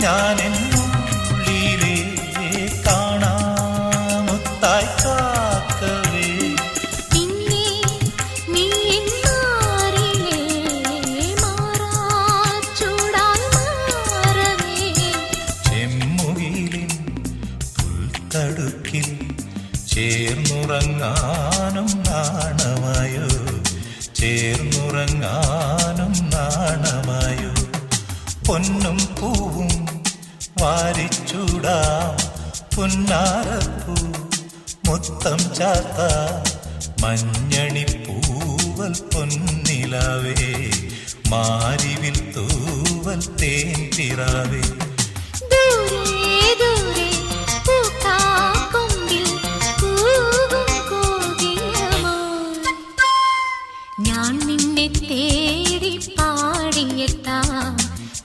ഞാനെന്നുള്ളിലേ കാണാമുത്തായി കാക്കവേ പിന്നെ നീ എന്നാരിലേ മാറാച്ചൂടായി മാറവേ ചെമ്മുകിലിൻ പുൽത്തടുക്കിൽ ചേർന്നുറങ്ങാനും നാണമായോ ചേർന്നുറങ്ങാനും നാണമായോ പൊന്നും പൂവും വാരിച്ചൂടാം പുന്നാരപ്പൂ മുത്തം ചാത്ത മഞ്ഞണിപ്പൂവൽ പൊന്നിലാവേ മാരിവിൽ തൂവൽ തേൻ തിറാവേ